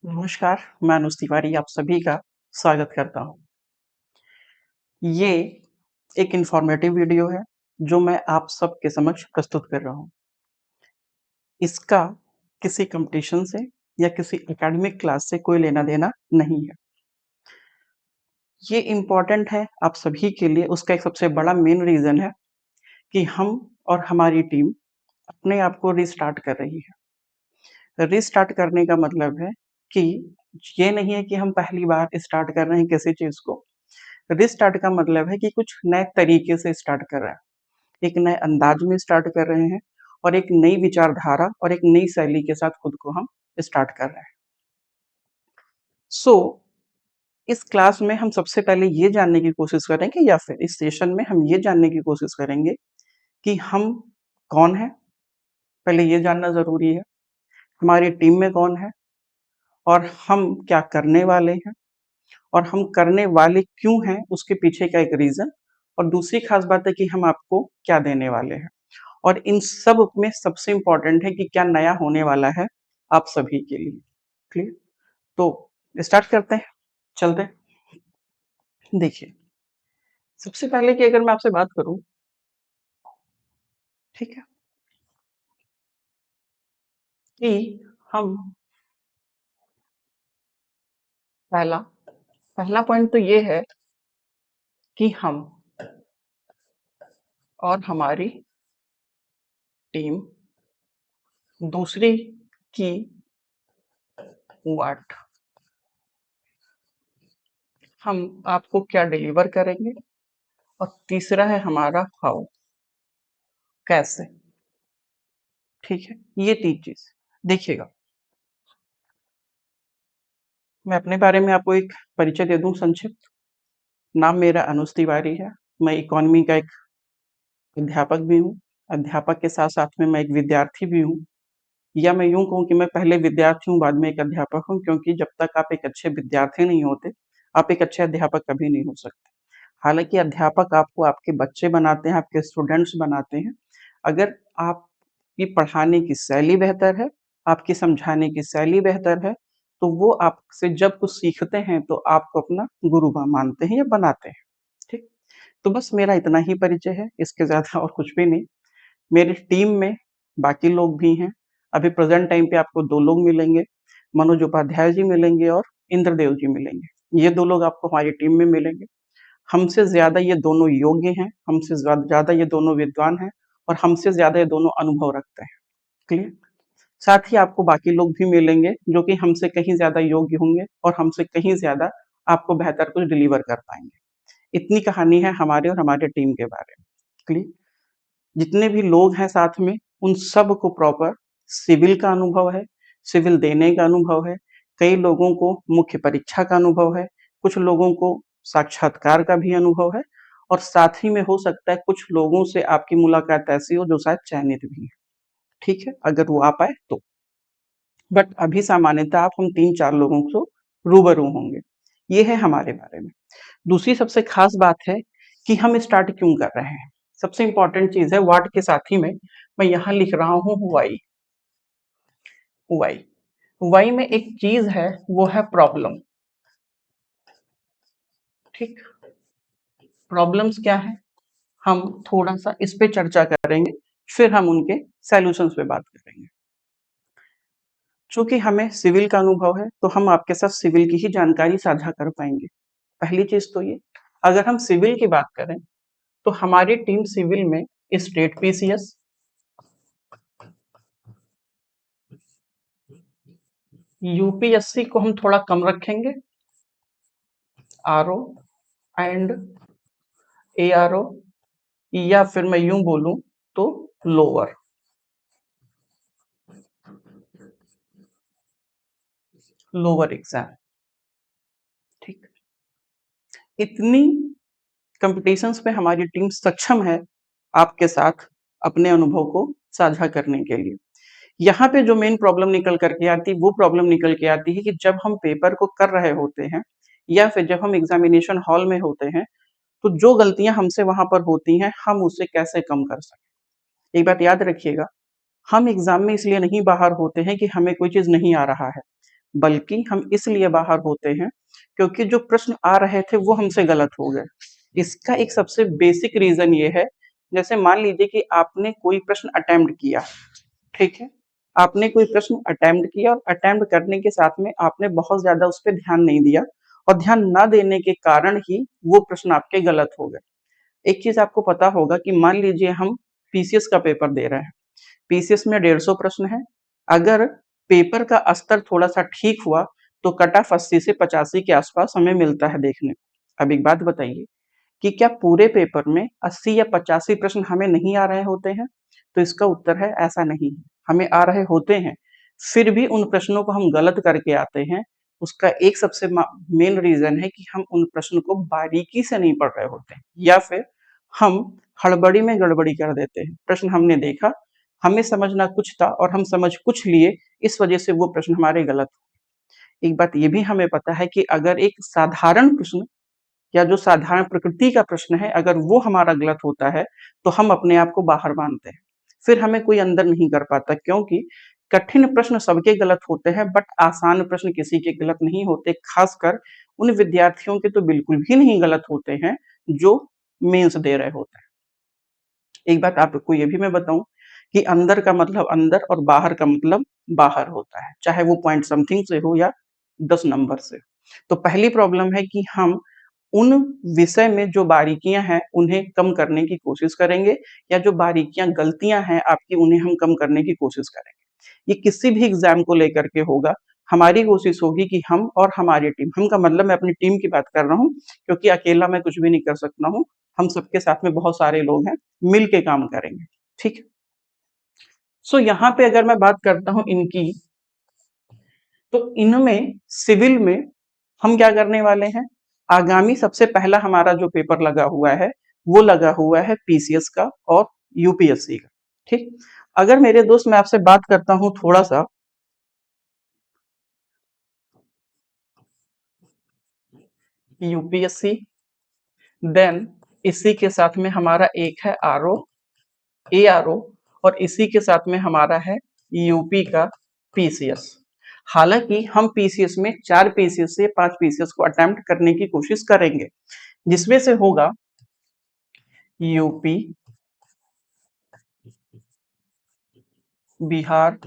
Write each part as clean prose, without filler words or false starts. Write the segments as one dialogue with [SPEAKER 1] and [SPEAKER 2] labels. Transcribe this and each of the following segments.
[SPEAKER 1] नमस्कार, मैं अनुज तिवारी आप सभी का स्वागत करता हूँ। ये एक इन्फॉर्मेटिव वीडियो है, जो मैं आप सबके समक्ष प्रस्तुत कर रहा हूँ। इसका किसी कॉम्पिटिशन से या किसी एकेडमिक क्लास से कोई लेना-देना नहीं है। ये इम्पोर्टेंट है आप सभी के लिए, उसका एक सबसे बड़ा मेन रीज़न है कि हम और हमारी टीम अपने आप को रीस्टार्ट कर रही है। रीस्टार्ट करने का मतलब है कि ये नहीं है कि हम पहली बार स्टार्ट कर रहे हैं किसी चीज़ को। रीस्टार्ट का मतलब है कि कुछ नए तरीके से स्टार्ट कर रहे हैं, एक नए अंदाज में स्टार्ट कर रहे हैं और एक नई विचारधारा और एक नई शैली के साथ खुद को हम स्टार्ट कर रहे हैं। सो इस क्लास में हम सबसे पहले ये जानने की कोशिश करेंगे या फिर इस सेशन में हम ये जानने की कोशिश करेंगे कि हम कौन हैं? पहले ये जानना ज़रूरी है। हमारी टीम में कौन है? और हम क्या करने वाले हैं? और हम करने वाले क्यों हैं? उसके पीछे का एक रीज़न और दूसरी ख़ास बात है कि हम आपको क्या देने वाले हैं। और इन सब में सबसे इम्पोर्टेंट है कि क्या नया होने वाला है आप सभी के लिए। क्लियर? तो स्टार्ट करते हैं, चलते हैं। देखिए, सबसे पहले कि अगर मैं आपसे बात करूँ, ठीक है? कि हम पहला पहला पॉइंट तो ये है कि हम और हमारी टीम दूसरे की व्हाट हम आपको क्या डिलीवर करेंगे और तीसरा है हमारा हाउ कैसे, ठीक है? ये 3 चीज़। देखिएगा, मैं अपने बारे में आपको एक परिचय दे दूँ संक्षिप्त। नाम मेरा अनुज तिवारी है। मैं इकोनॉमी का एक अध्यापक भी हूँ। अध्यापक के साथ-साथ में मैं एक विद्यार्थी भी हूँ या मैं यूँ कहूँ कि मैं पहले विद्यार्थी हूँ, बाद में एक अध्यापक हूँ क्योंकि जब तक आप एक अच्छे विद्यार्थी नहीं होते, आप एक अच्छे अध्यापक कभी नहीं हो सकते। हालाँकि अध्यापक आपको आपके बच्चे बनाते हैं, आपके स्टूडेंट्स बनाते हैं। अगर आपकी पढ़ाने की शैली बेहतर है, आपकी समझाने की शैली बेहतर है, तो वो आपसे जब कुछ सीखते हैं, तो आपको अपना गुरु मानते हैं या बनाते हैं। ठीक? तो बस मेरा इतना ही परिचय है, इसके ज़्यादा और कुछ भी नहीं। मेरी टीम में बाकी लोग भी हैं। अभी प्रेज़ेंट टाइम पे आपको 2 लोग मिलेंगे, मनोज उपाध्याय जी मिलेंगे और इंद्रदेव जी मिलेंगे। ये 2 लोग आपको हमारी टीम में मिलेंगे। हमसे ज़्यादा ये दोनों योग्य हैं, हमसे ज़्यादा ये दोनों विद्वान हैं और हमसे ज़्यादा ये दोनों अनुभव रखते हैं। क्लियर? साथ ही आपको बाकी लोग भी मिलेंगे, जो कि हमसे कहीं ज़्यादा योग्य होंगे और हमसे कहीं ज़्यादा आपको बेहतर कुछ डिलीवर कर पाएँगे। इतनी कहानी है हमारे और हमारे टीम के बारे में। क्लियर? जितने भी लोग हैं साथ में, उन सबको प्रॉपर सिविल का अनुभव है, सिविल देने का अनुभव है, कई लोगों को मुख्य परीक्षा का अनुभव है, कुछ लोगों को साक्षात्कार का भी अनुभव है और साथ ही में हो सकता है कुछ लोगों से आपकी मुलाकात ऐसी हो जो शायद चयनित भी हैं, ठीक है? अगर वो आ पाए तो। बट अभी सामान्यतः आप हम 3-4 लोगों से रूबरू होंगे। ये है हमारे बारे में। दूसरी सबसे ख़ास बात है कि हम स्टार्ट क्यों कर रहे हैं? सबसे इम्पोर्टेंट चीज़ है व्हाट के साथ ही में मैं यहाँ लिख रहा हूँ व्हाई। व्हाई व्हाई में एक चीज़ है वो है प्रॉब्लम, ठीक? प्रॉब्लम्स क्या है? हम थोड़ा-सा इस पे चर्चा करेंगे, फिर हम उनके सॉल्यूशंस पे बात करेंगे। चूँकि हमें सिविल का अनुभव है, तो हम आपके साथ सिविल की ही जानकारी साझा कर पाएँगे। पहली चीज़ तो ये। अगर हम सिविल की बात करें, तो हमारी टीम सिविल में स्टेट पीसीएस, यूपीएससी को हम थोड़ा कम रखेंगे, आरओ एंड एआरओ या फिर मैं यूँ बोलूँ तो लोअर, लोअर एग्ज़ाम, ठीक? इतनी कॉम्पिटिशन्स में हमारी टीम सक्षम है आपके साथ अपने अनुभव को साझा करने के लिए। यहाँ पे जो मेन प्रॉब्लम निकल कर के आती है, वो प्रॉब्लम निकल के आती है कि जब हम पेपर को कर रहे होते हैं या फिर जब हम एग्ज़ामिनेशन हॉल में होते हैं, तो जो गलतियाँ हमसे वहाँ पर होती हैं, हम उसे कैसे कम कर सकें। एक बात याद रखिएगा, हम एग्ज़ाम में इसलिए नहीं बाहर होते हैं कि हमें कोई चीज़ नहीं आ रहा है। बल्कि हम इसलिए बाहर होते हैं क्योंकि जो प्रश्न आ रहे थे वो हमसे गलत हो गए। इसका एक सबसे बेसिक रीज़न ये है, जैसे मान लीजिए कि आपने कोई प्रश्न अटेम्प्ट किया, ठीक है? आपने कोई प्रश्न अटेम्प्ट किया और अटेम्प्ट करने के साथ में आपने बहुत ज़्यादा उस पे ध्यान नहीं दिया और ध्यान ना देने के कारण ही वो प्रश्न आपके गलत हो गए। एक चीज़ आपको पता होगा कि मान लीजिए हम पीसीएस का पेपर दे रहे हैं। पीसीएस में 150 प्रश्न है। अगर पेपर का स्तर थोड़ा-सा ठीक हुआ, तो कट ऑफ 80 से 85 के आसपास हमें मिलता है देखने को। अब एक बात बताइए कि क्या पूरे पेपर में 80 या 85 प्रश्न हमें नहीं आ रहे होते हैं? तो इसका उत्तर है ऐसा नहीं है। हमें आ रहे होते हैं, फिर भी उन प्रश्नों को हम गलत करके आते हैं। उसका एक सबसे मेन रीज़न है कि हम उन प्रश्न को बारीकी से नहीं पढ़ रहे होते हैं या फिर हम हड़बड़ी में गड़बड़ी कर देते हैं। प्रश्न हमने देखा, हमें समझना कुछ था और हम समझ कुछ लिए, इस वजह से वो प्रश्न हमारे गलत हो। एक बात ये भी हमें पता है कि अगर एक साधारण प्रश्न या जो साधारण प्रकृति का प्रश्न है, अगर वो हमारा गलत होता है, तो हम अपने आप को बाहर मानते हैं। फिर हमें कोई अंदर नहीं कर पाता क्योंकि कठिन प्रश्न सबके गलत होते हैं बट आसान प्रश्न किसी के गलत नहीं होते, खासकर उन विद्यार्थियों के तो बिल्कुल भी नहीं गलत होते हैं, जो मेंस दे रहे होते हैं। एक बात आपको ये भी मैं बताऊँ कि अंदर का मतलब अंदर और बाहर का मतलब बाहर होता है, चाहे वो पॉइंट समथिंग से हो या 10 नंबर से। तो पहली प्रॉब्लम है कि हम उन विषय में जो बारीकियाँ हैं, उन्हें कम करने की कोशिश करेंगे या जो बारीकियाँ, गलतियाँ हैं आपकी, उन्हें हम कम करने की कोशिश करेंगे। ये किसी भी एग्ज़ाम को लेकर के होगा। हमारी कोशिश होगी कि हम और हमारी टीम, हम का मतलब मैं अपनी टीम की बात कर रहा हूँ, क्योंकि अकेला मैं कुछ भी नहीं कर सकता हूँ। हम सबके साथ में बहुत सारे लोग हैं, मिल के काम करेंगे, ठीक है? सो यहाँ पे अगर मैं बात करता हूँ इनकी, तो इनमें सिविल में हम क्या करने वाले हैं, आगामी सबसे पहला हमारा जो पेपर लगा हुआ है, वो लगा हुआ है पीसीएस का और यूपीएससी का, ठीक? अगर मेरे दोस्त मैं आपसे बात करता हूँ थोड़ा-सा यूपीएससी, देन इसी के साथ में हमारा एक है आरओ, एआरओ और इसी के साथ में हमारा है यूपी का पीसीएस। हालाँकि हम पीसीएस में 4 पीसीएस से 5 पीसीएस को अटेम्प्ट करने की कोशिश करेंगे, जिसमें से होगा यूपी, बिहार,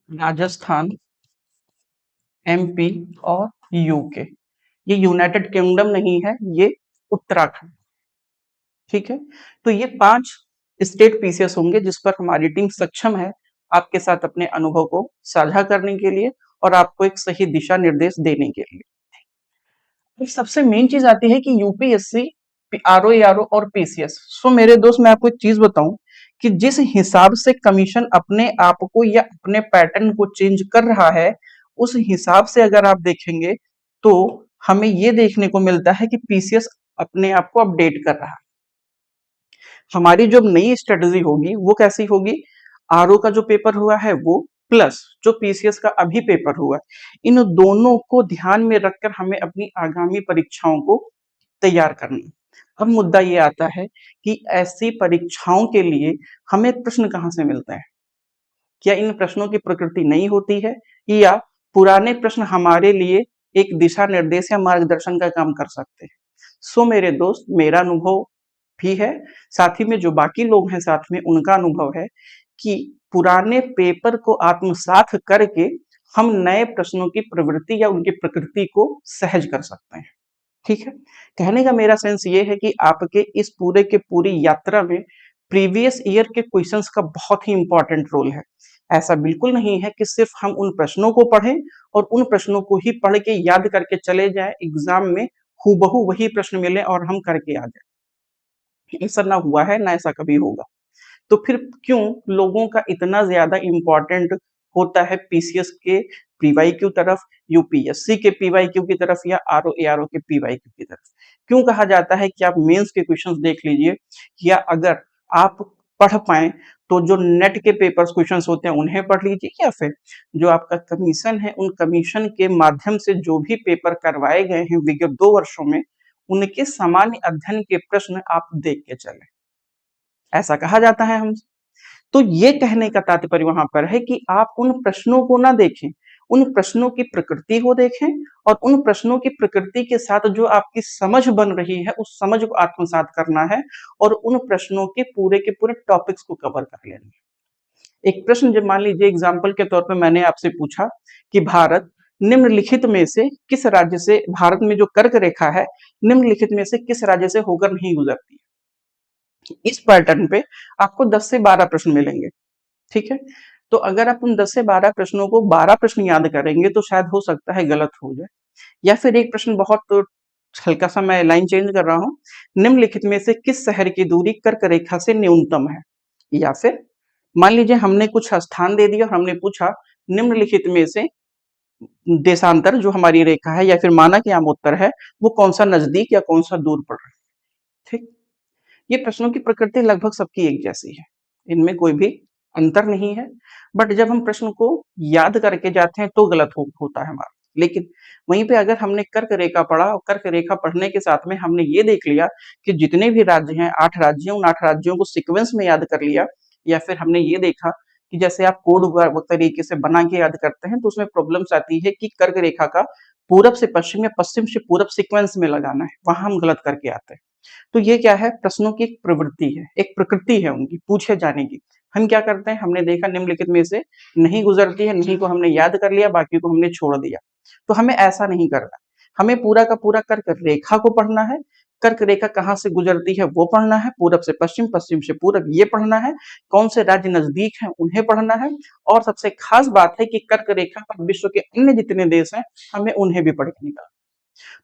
[SPEAKER 1] राजस्थान, एमपी और यूके। ये यूनाइटेड किंगडम नहीं है, ये उत्तराखंड, ठीक है? तो ये 5 स्टेट पीसीएस होंगे जिस पर हमारी टीम सक्षम है आपके साथ अपने अनुभव को साझा करने के लिए और आपको एक सही दिशा निर्देश देने के लिए। फिर सबसे मेन चीज आती है कि यूपीएससी, आरओ, एआरओ और पीसीएस। सो मेरे दोस्त मैं आपको एक चीज बताऊं कि जिस हिसाब से कमीशन अपने आप को या अपने पैटर्न को चेंज कर रहा है, उस हिसाब से अगर आप देखेंगे तो हमें ये देखने को मिलता है कि पीसीएस अपने आप को अपडेट कर रहा है। हमारी जो नई स्ट्रेटजी होगी वो कैसी होगी, आरओ का जो पेपर हुआ है वो प्लस जो पीसीएस का अभी पेपर हुआ है, इन दोनों को ध्यान में रखकर हमें अपनी आगामी परीक्षाओं को तैयार करना है। अब मुद्दा ये आता है कि ऐसी परीक्षाओं के लिए हमें प्रश्न कहाँ से मिलते हैं? क्या इन प्रश्नों की प्रकृति नई होती है या पुराने प्रश्न हमारे लिए एक दिशा निर्देश या मार्गदर्शन का काम कर सकते हैं? सो मेरे दोस्त, मेरा अनुभव भी है, साथ ही में जो बाकी लोग हैं साथ में उनका अनुभव है कि पुराने पेपर को आत्मसात करके हम नए प्रश्नों की प्रवृत्ति या उनकी प्रकृति को सहज कर सकते हैं, ठीक है? कहने का मेरा सेंस ये है कि आपके इस पूरे के पूरी यात्रा में प्रीवियस ईयर के क्वेश्चंस का बहुत ही इंपॉर्टेंट रोल है। ऐसा बिल्कुल नहीं है कि सिर्फ हम उन प्रश्नों को पढ़ें और उन प्रश्नों को ही पढ़ के याद करके चले जाएं, एग्जाम में हूबहू वही प्रश्न मिले और हम करके आ जाएं। ऐसा ना हुआ है, ना ऐसा कभी होगा। तो फिर क्यों लोगों का इतना ज़्यादा इम्पोर्टेंट होता है पीसीएस के पीवाईक्यू तरफ, यूपीएससी के पीवाईक्यू की तरफ या आरओ, एआरओ के पीवाईक्यू की तरफ? क्यों कहा जाता है कि आप मेंस के क्वेश्चंस देख लीजिए, या अगर आप पढ़ पाएँ तो जो नेट के पेपर्स क्वेश्चंस होते हैं उन्हें पढ़ लीजिए, या फिर जो आपका कमीशन है उन कमीशन के माध्यम से जो भी पेपर करवाए गए हैं विगत 2 वर्षों में, उनके सामान्य अध्ययन के प्रश्न आप देख के चलें। ऐसा कहा जाता है हमसे। तो ये कहने का तात्पर्य वहां पर है कि आप उन प्रश्नों को ना देखें, उन प्रश्नों की प्रकृति को देखें और उन प्रश्नों की प्रकृति के साथ जो आपकी समझ बन रही है उस समझ को आत्मसात करना है और उन प्रश्नों के पूरे टॉपिक्स को कवर कर लेना है। एक प्रश्न जब मान लीजिए एग्जाम्पल के तौर पे मैंने आपसे पूछा कि भारत निम्नलिखित में से किस राज्य से, भारत में जो कर्क रेखा है निम्नलिखित में से किस राज्य से होकर नहीं गुजरती है, इस पैटर्न पे आपको 10 से 12 प्रश्न मिलेंगे। ठीक है, तो अगर आप उन 10 से 12 प्रश्नों को 12 प्रश्न याद करेंगे तो शायद हो सकता है गलत हो जाए, या फिर एक प्रश्न बहुत हल्का सा मैं लाइन चेंज कर रहा हूं, निम्नलिखित में से किस शहर की दूरी कर्क रेखा से न्यूनतम है, या फिर मान लीजिए हमने कुछ स्थान दे दिया और हमने पूछा निम्नलिखित में से देशांतर जो हमारी रेखा है या फिर मानक या उत्तर है वो कौन सा नजदीक या कौन सा दूर पड़ रहा है। ठीक, ये प्रश्नों की प्रकृति लगभग सबकी एक जैसी है, इनमें कोई भी अंतर नहीं है, बट जब हम प्रश्न को याद करके जाते हैं तो गलत होता है हमारा। लेकिन वहीं पे अगर हमने कर्क रेखा पढ़ा और कर्क रेखा पढ़ने के साथ में हमने ये देख लिया कि जितने भी राज्य हैं 8 राज्य हैं, उन 8 राज्यों को सीक्वेंस में याद कर लिया, या फिर हमने ये देखा कि जैसे आप कोड तरीके से बना के याद करते हैं तो उसमें प्रॉब्लम्स आती है कि कर्क रेखा का पूरब से पश्चिम या पश्चिम से पूरब सीक्वेंस में लगाना है, वहां हम गलत करके आते हैं। तो ये क्या है, प्रश्नों की एक प्रवृत्ति है, एक प्रकृति है उनकी पूछे जाने की। हम क्या करते हैं, हमने देखा निम्नलिखित में से नहीं गुजरती है, नहीं को हमने याद कर लिया, बाकी को हमने छोड़ दिया। तो हमें ऐसा नहीं करना, हमें पूरा का पूरा कर्क रेखा को पढ़ना है, कर्क रेखा कहाँ से गुजरती है वो पढ़ना है, पूरब से पश्चिम, पश्चिम से पूरब ये पढ़ना है, कौन से राज्य नजदीक हैं उन्हें पढ़ना है, और सबसे खास बात है कि कर्क रेखा पर विश्व के अन्य जितने देश हैं हमें उन्हें भी पढ़ के निकालना।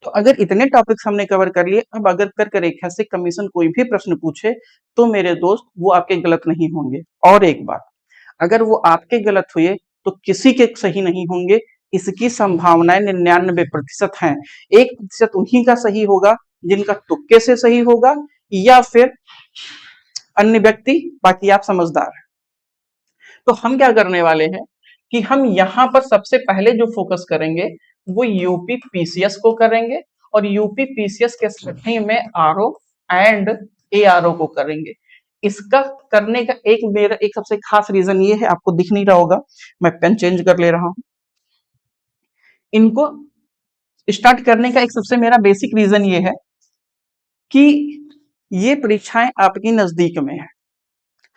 [SPEAKER 1] तो अगर इतने टॉपिक्स हमने कवर कर लिए, अब अगर कर्क रेखा से कमीशन कोई भी प्रश्न पूछे तो मेरे दोस्त वो आपके गलत नहीं होंगे। और एक बात, अगर वो आपके गलत हुए तो किसी के सही नहीं होंगे, इसकी संभावनाएं 99% हैं। 1% उन्हीं का सही होगा जिनका तुक्के से सही होगा या फिर अन्य व्यक्ति, बाकी आप समझदार हैं। तो हम क्या करने वाले हैं कि हम यहां पर सबसे पहले जो फोकस करेंगे वो यूपी पीसीएस को करेंगे, और यूपी पीसीएस के साथ ही में आरओ एंड एआरओ को करेंगे। इसका करने का मेरा एक सबसे खास रीजन ये है, आपको दिख नहीं रहा होगा, मैं पेन चेंज कर ले रहा हूं। इनको स्टार्ट करने का एक सबसे मेरा बेसिक रीजन ये है कि ये परीक्षाएं आपकी नजदीक में है,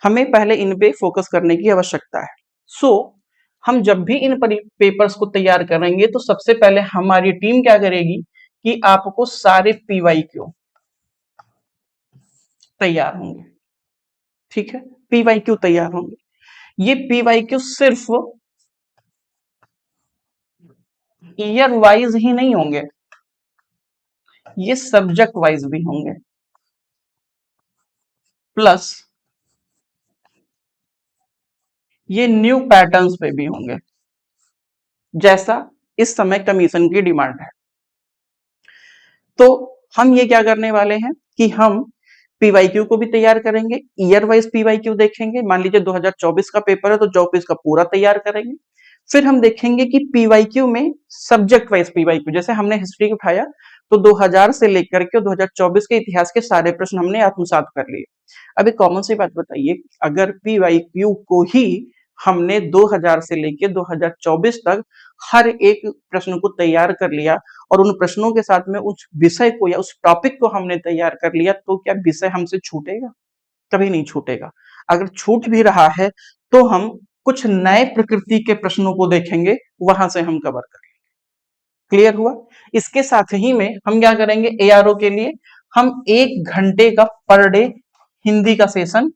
[SPEAKER 1] हमें पहले इन पे फोकस करने की आवश्यकता है। सो हम जब भी इन पेपर्स को तैयार करेंगे तो सबसे पहले हमारी टीम क्या करेगी कि आपको सारे पीवाईक्यू तैयार होंगे। ठीक है, पीवाईक्यू तैयार होंगे। ये पीवाईक्यू सिर्फ ईयर वाइज ही नहीं होंगे, ये सब्जेक्ट वाइज भी होंगे, प्लस ये न्यू पैटर्न्स पे भी होंगे, जैसा इस समय कमीशन की डिमांड है। तो हम ये क्या करने वाले हैं कि हम पीवाईक्यू को भी तैयार करेंगे, ईयर वाइज पीवाईक्यू देखेंगे। मान लीजिए 2024 का पेपर है तो 24 का पूरा तैयार करेंगे। फिर हम देखेंगे कि पीवाईक्यू में सब्जेक्ट वाइज पीवाईक्यू, जैसे हमने हिस्ट्री उठाया तो 2000 से लेकर के 2024 के इतिहास के सारे प्रश्न हमने आत्मसात कर लिए। अब एक कॉमन सी बात बताइए, अगर पीवाईक्यू को ही हमने 2000 से लेकर 2024 तक हर एक प्रश्न को तैयार कर लिया और उन प्रश्नों के साथ में उस विषय को या उस टॉपिक को हमने तैयार कर लिया, तो क्या विषय हमसे छूटेगा? कभी नहीं छूटेगा। अगर छूट भी रहा है तो हम कुछ नए प्रकृति के प्रश्नों को देखेंगे, वहां से हम कवर करेंगे। क्लियर हुआ? इसके साथ ही में हम क्या करेंगे, एआरओ के लिए हम 1 घंटे का पर डे हिंदी का सेशन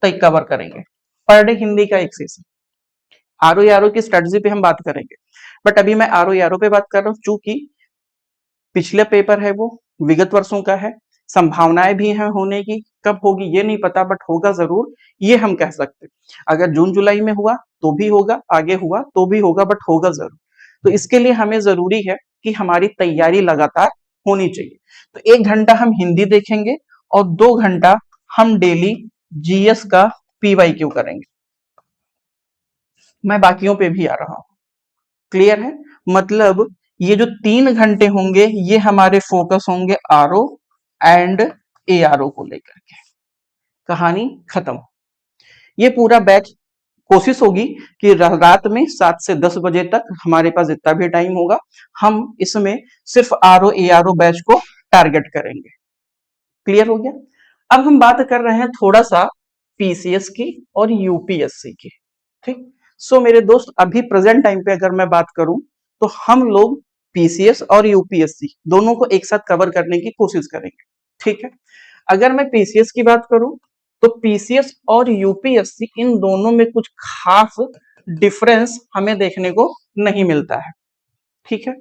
[SPEAKER 1] तय कवर करेंगे। पर डे हिंदी का एक सेशन। आरओ आरओ की स्ट्रेटजी पे हम बात करेंगे, बट अभी मैं आरओ आरओ पे बात कर रहा हूँ चूंकि पिछले पेपर है वो विगत वर्षों का है, संभावनाएं भी हैं होने की, कब होगी ये नहीं पता बट होगा जरूर, ये हम कह सकते हैं। अगर जून जुलाई में हुआ तो भी होगा, आगे हुआ तो भी होगा, बट होगा जरूर। तो इसके लिए हमें जरूरी है कि हमारी तैयारी लगातार होनी चाहिए। तो 1 घंटा हम हिंदी देखेंगे और 2 घंटा हम डेली जीएस का पीवाईक्यू करेंगे। मैं बाकियों पे भी आ रहा हूं। क्लियर है? मतलब ये जो 3 घंटे होंगे ये हमारे फोकस होंगे आरओ एंड एआरओ को लेकर के। कहानी खत्म। ये पूरा बैच कोशिश होगी कि रात में 7 से 10 बजे तक हमारे पास जितना भी टाइम होगा हम इसमें सिर्फ आरओ एआरओ बैच को टारगेट करेंगे। क्लियर हो गया? अब हम बात कर रहे हैं थोड़ा सा पीसीएस की और यूपीएससी की। ठीक, सो मेरे दोस्त अभी प्रेजेंट टाइम पे अगर मैं बात करूं तो हम लोग पीसीएस और यूपीएससी दोनों को एक साथ कवर करने की कोशिश करेंगे। ठीक है, अगर मैं पीसीएस की बात करूं तो पीसीएस और यूपीएससी इन दोनों में कुछ खास डिफरेंस हमें देखने को नहीं मिलता है। ठीक है,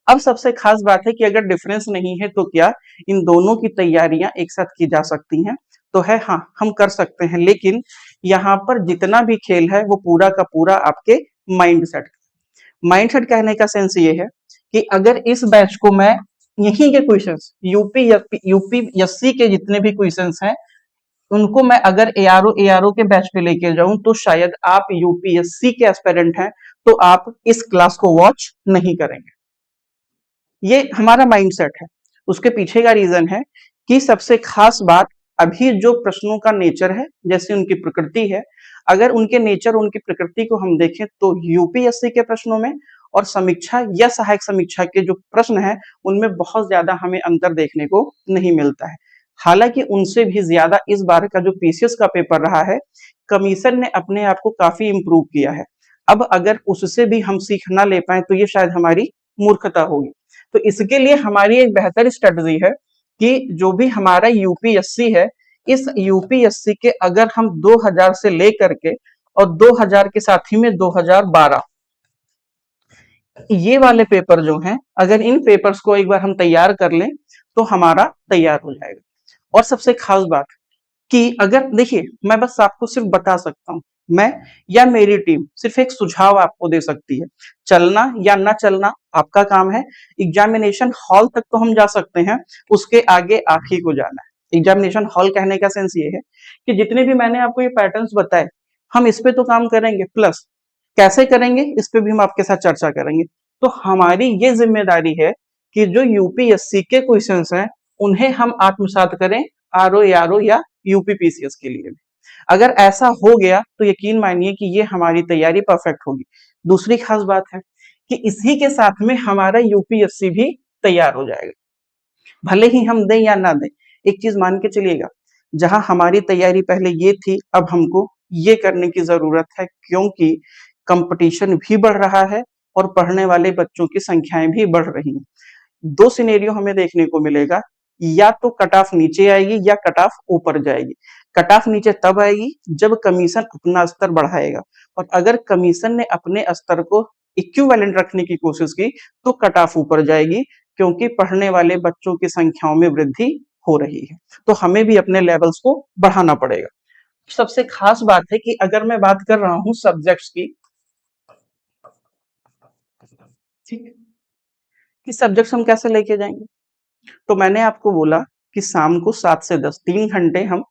[SPEAKER 1] अब सबसे खास बात है कि अगर डिफरेंस नहीं है तो क्या इन दोनों की तैयारियां एक साथ की जा सकती हैं? तो है, हाँ, हम कर सकते हैं, लेकिन यहाँ पर जितना भी खेल है वो पूरा का पूरा आपके माइंडसेट कहने का सेंस ये है कि अगर इस बैच को मैं यहीं के क्वेश्चंस यूपीएससी के जितने भी क्वेश्चंस हैं उनको मैं अगर एआरओ के बैच पे लेके जाऊं तो शायद आप यूपीएससी के एस्पिरेंट हैं तो आप इस क्लास को वॉच नहीं करेंगे। ये हमारा माइंडसेट है। उसके पीछे का रीजन है कि सबसे खास बात अभी जो प्रश्नों का नेचर है, जैसे उनकी प्रकृति है, अगर उनके नेचर उनकी प्रकृति को हम देखें तो यूपीएससी के प्रश्नों में और समीक्षा या सहायक समीक्षा के जो प्रश्न हैं उनमें बहुत ज्यादा हमें अंतर देखने को नहीं मिलता है। हालांकि उनसे भी ज्यादा इस बार का जो पीसीएस का पेपर रहा है, कमीशन ने अपने आप को काफी इंप्रूव किया है। अब अगर उससे भी हम सीख ना ले पाए तो ये शायद हमारी मूर्खता होगी। तो इसके लिए हमारी एक बेहतर स्ट्रेटजी है कि जो भी हमारा यूपीएससी है, इस यूपीएससी के अगर हम 2000 से लेकर के और 2000 के साथ ही में 2012 ये वाले पेपर जो हैं, अगर इन पेपर्स को एक बार हम तैयार कर लें तो हमारा तैयार हो जाएगा। और सबसे खास बात कि अगर देखिए मैं बस आपको सिर्फ बता सकता हूं, मैं या मेरी टीम सिर्फ एक सुझाव आपको दे सकती है। चलना या ना चलना आपका काम है। एग्जामिनेशन हॉल तक तो हम जा सकते हैं, उसके आगे आप ही को जाना है। एग्जामिनेशन हॉल कहने का सेंस ये है कि जितने भी मैंने आपको ये पैटर्न्स बताए हम इस पे तो काम करेंगे, प्लस कैसे करेंगे इस पे भी हम आपके साथ चर्चा करेंगे। तो हमारी ये जिम्मेदारी है कि जो यूपीएससी के क्वेश्चंस हैं उन्हें हम आत्मसात करें आरओ या यूपीपीसीएस के लिए। अगर ऐसा हो गया तो यकीन मानिए कि ये हमारी तैयारी परफेक्ट होगी। दूसरी खास बात है कि इसी के साथ में हमारा यूपीएससी भी तैयार हो जाएगा। भले ही हम दें या ना दें, एक चीज मान के चलिएगा, जहां हमारी तैयारी पहले ये थी अब हमको ये करने की जरूरत है, क्योंकि कंपटीशन भी बढ़ रहा है और पढ़ने वाले बच्चों की संख्याएं भी बढ़ रही हैं। दो सिनेरियो हमें देखने को मिलेगा, या तो कट ऑफ नीचे आएगी या कट ऑफ ऊपर जाएगी। कट ऑफ नीचे तब आएगी जब कमीशन अपना स्तर बढ़ाएगा, और अगर कमीशन ने अपने स्तर को इक्विवेलेंट रखने की कोशिश की तो कट ऑफ ऊपर जाएगी, क्योंकि पढ़ने वाले बच्चों की संख्याओं में वृद्धि हो रही है। तो हमें भी अपने लेवल्स को बढ़ाना पड़ेगा। सबसे खास बात है कि अगर मैं बात कर रहा हूं सब्जेक्ट्स की, ठीक है, कि सब्जेक्ट्स हम कैसे लेके जाएंगे, तो मैंने आपको बोला कि शाम को 7 से 10 3 घंटे हम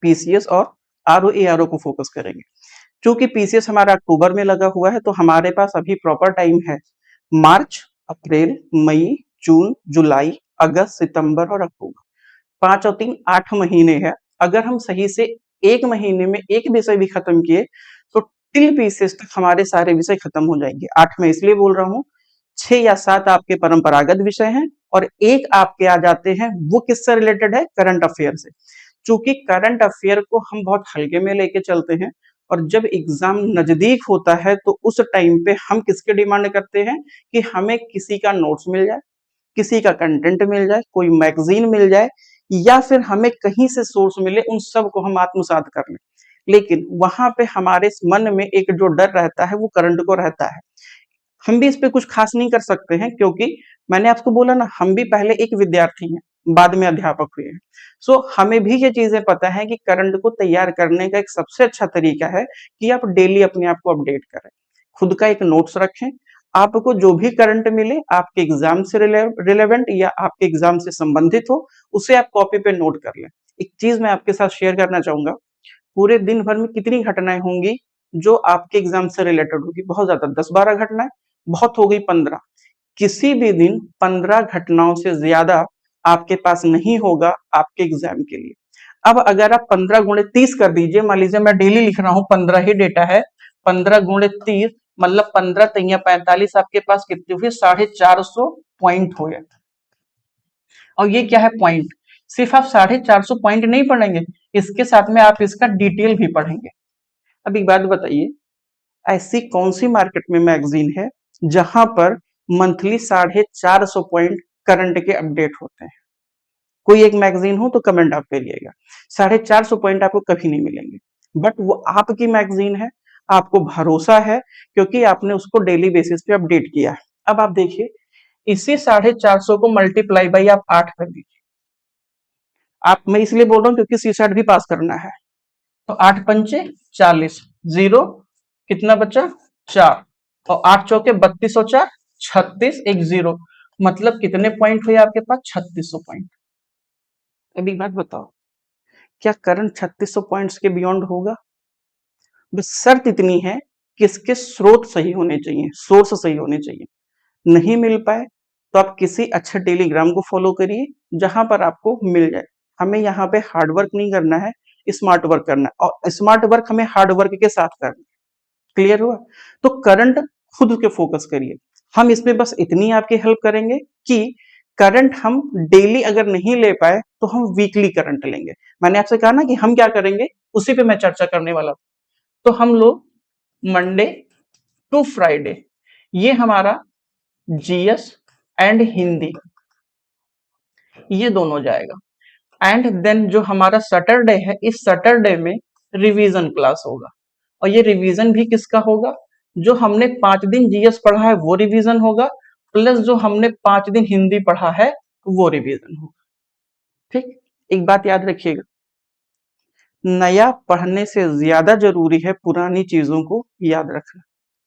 [SPEAKER 1] पीसीएस और आरओ एआरओ को फोकस करेंगे। क्योंकि पीसीएस हमारा अक्टूबर में लगा हुआ है तो हमारे पास अभी प्रॉपर टाइम है मार्च, अप्रैल, मई, जून, जुलाई, अगस्त, सितंबर और अक्टूबर। 5 और 3 8 महीने है। अगर हम सही से एक महीने में एक विषय भी खत्म किए तो टिल पीसीएस तक हमारे सारे विषय खत्म हो जाएंगे। 8 में इसलिए बोल रहा हूँ, 6 या 7 आपके परंपरागत विषय हैं और एक आपके आ जाते हैं, वो किससे रिलेटेड है, करंट अफेयर से। चूंकि करंट अफेयर को हम बहुत हल्के में लेके चलते हैं और जब एग्जाम नजदीक होता है तो उस टाइम पे हम किसके डिमांड करते हैं कि हमें किसी का नोट्स मिल जाए, किसी का कंटेंट मिल जाए, कोई मैगजीन मिल जाए, या फिर हमें कहीं से सोर्स मिले, उन सब को हम आत्मसात कर लें। लेकिन वहां पे हमारे मन में एक जो डर रहता है वो करंट को रहता है। हम भी इस पे कुछ खास नहीं कर सकते हैं, क्योंकि मैंने आपको बोला ना, हम भी पहले एक विद्यार्थी हैं, बाद में अध्यापक हुए हैं। सो हमें भी ये चीजें पता है कि करंट को तैयार करने का एक सबसे अच्छा तरीका है कि आप डेली अपने आप को अपडेट करें, खुद का एक नोट्स रखें। आपको जो भी करंट मिले आपके एग्जाम से रिलेवेंट या आपके एग्जाम से संबंधित हो, उसे आप कॉपी पे नोट कर लें। एक चीज मैं आपके साथ शेयर करना चाहूंगा, पूरे दिन भर में कितनी घटनाएं होंगी जो आपके एग्जाम से रिलेटेड होगी? बहुत ज्यादा, 10-12 घटनाएं, बहुत हो गई 15। किसी भी दिन 15 घटनाओं से ज्यादा आपके पास नहीं होगा आपके एग्जाम के लिए। अब अगर आप 15 गुणे 30 कर दीजिए, मान लीजिए मैं डेली लिख रहा हूं, 15 ही डेटा है, 15 गुणे 30 मतलब 15 तिया 45, आपके पास कितने हुए, 450 पॉइंट हो गए। और ये क्या है, पॉइंट। सिर्फ आप 450 पॉइंट नहीं पढ़ेंगे, इसके साथ में आप इसका डिटेल भी पढ़ेंगे। अब एक बात बताइए, ऐसी कौन सी मार्केट में मैगजीन है जहां पर मंथली 450 पॉइंट करंट के अपडेट होते हैं? कोई एक मैगजीन हो तो कमेंट आप करिएगा। 450 पॉइंट आपको कभी नहीं मिलेंगे, बट वो आपकी मैगजीन है, आपको भरोसा है क्योंकि आपने उसको डेली बेसिस पे अपडेट किया है। अब आप देखिए, इसी 450 को मल्टीप्लाई बाई आप 8 कर दीजिए। आप, मैं इसलिए बोल रहा हूँ क्योंकि सीसैट भी पास करना है। तो 8 पंचे 40, जीरो कितना बचा, 4, और 8 चौके 32 और 4 36, एक जीरो, मतलब कितने पॉइंट हुए आपके पास, 3600 पॉइंट। अभी बात बताओ, क्या करंट 3600 पॉइंट्स के बियॉन्ड होगा? बस शर्त इतनी है कि इसके स्रोत सही होने चाहिए, सोर्स सही होने चाहिए। नहीं मिल पाए तो आप किसी अच्छे टेलीग्राम को फॉलो करिए जहां पर आपको मिल जाए। हमें यहाँ पे हार्ड वर्क नहीं करना है, स्मार्ट वर्क करना है, और स्मार्ट वर्क हमें हार्ड वर्क के साथ करना है। क्लियर हुआ? तो करंट खुद के फोकस करिए। हम इसमें बस इतनी आपकी हेल्प करेंगे कि करंट हम डेली अगर नहीं ले पाए तो हम वीकली करंट लेंगे। मैंने आपसे कहा ना कि हम क्या करेंगे, उसी पे मैं चर्चा करने वाला हूं। तो हम लोग मंडे टू फ्राइडे ये हमारा जीएस एंड हिंदी ये दोनों जाएगा। एंड देन जो हमारा सैटरडे है, इस सैटरडे में रिवीजन क्लास होगा। और ये रिवीजन भी किसका होगा, जो हमने 5 दिन जीएस पढ़ा है वो रिवीजन होगा, प्लस जो हमने 5 दिन हिंदी पढ़ा है वो रिवीजन होगा। ठीक, एक बात याद रखिएगा, नया पढ़ने से ज्यादा जरूरी है पुरानी चीजों को याद रखना।